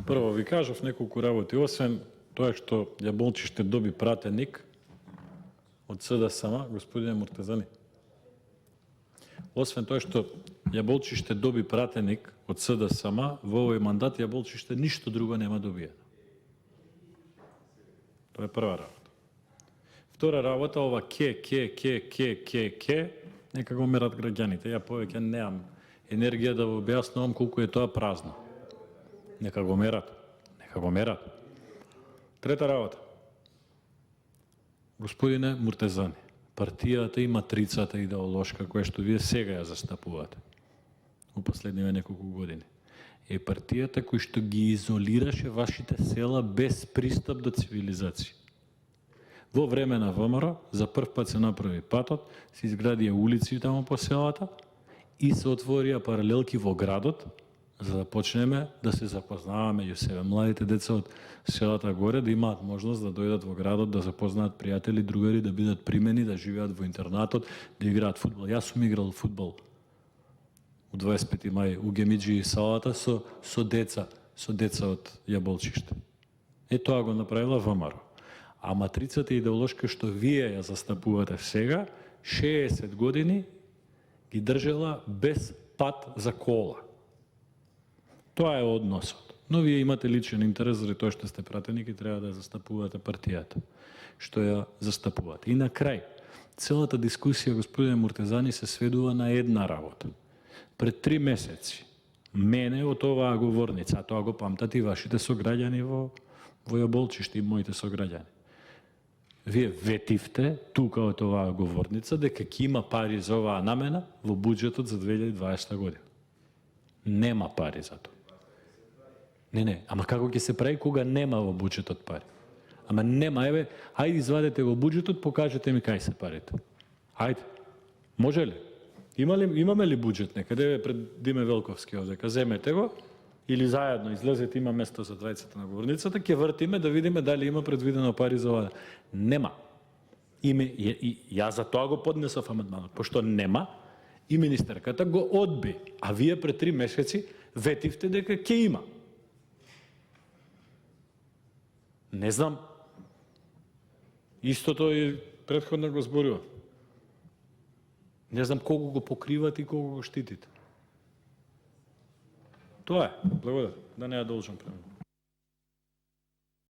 Прво ви кажав неколку работи, освен тоа што Јаболчиште доби пратеник од СДСМ, господине Муртезани. Освен тоа што Јаболчиште доби пратеник од СДСМ, во овој мандат Јаболчиште ништо друго нема добиено. Тоа е прва работа. Втора работа, ова ке, нека го мерат граѓаните. Ја повеќе неам енергија да го објаснувам колку е тоа празно. Нека го мерат. Трета работа. Господине Муртезани, партијата и матрицата идеолошка која што вие сега ја застапувате у последниве неколку години е партијата која што ги изолираше вашите села без пристап до цивилизација. Во време на ВМРО за прв пат се направи патот, се изградија улици таму по селата и се отворија паралелки во градот, за да почнеме да се запознаваме меѓу себе. Младите деца од селата горе да имаат можност да дојдат во градот, да запознаат пријатели, другари, да бидат примени, да живеат во интернатот, да играат фудбал. Јас сум играл фудбал у 25 мај у Гемиџи салата со деца од Јаболчиште. Тоа го направила ВМРО. А матрицата идеолошка што вие ја застапувате сега, 60 години ги држела без пат за кола. Тоа е односот. Но вие имате личен интерес заради тоа што сте пратеник и треба да ја застапувате партијата што ја застапувате. И на крај, целата дискусија, господине Муртезани, се сведува на една работа. Пред 3 месеци мене од оваа говорница, а тоа го памтат и вашите сограѓани во Јаболчиште и моите сограѓани. Вие ветивте тука од оваа говорница дека ќе има пари за оваа намена во буџетот за 2020 година. Нема пари за тоа. Не, ама како ќе се прави кога нема во буџетот пари? Ама нема, еве, ајде извадете го буџетот, покажете ми кај се парите. Ајде. Може ли? Имаме ли буџет некаде пред Диме Велковски овдека? Земете го или заедно излезете, има место за двајцата на говорницата, ќе вртиме да видиме дали има предвидено пари за ова. Нема. Ја за тоа го поднесов амандманот, пошто нема и министерката го одби, а вие пред 3 месеци ветивте дека ќе има. Не знам, истото и претходно го зборува. Не знам колку го покривате и колку го штитите. Тоа е. Благодарам. Да не ја должам према.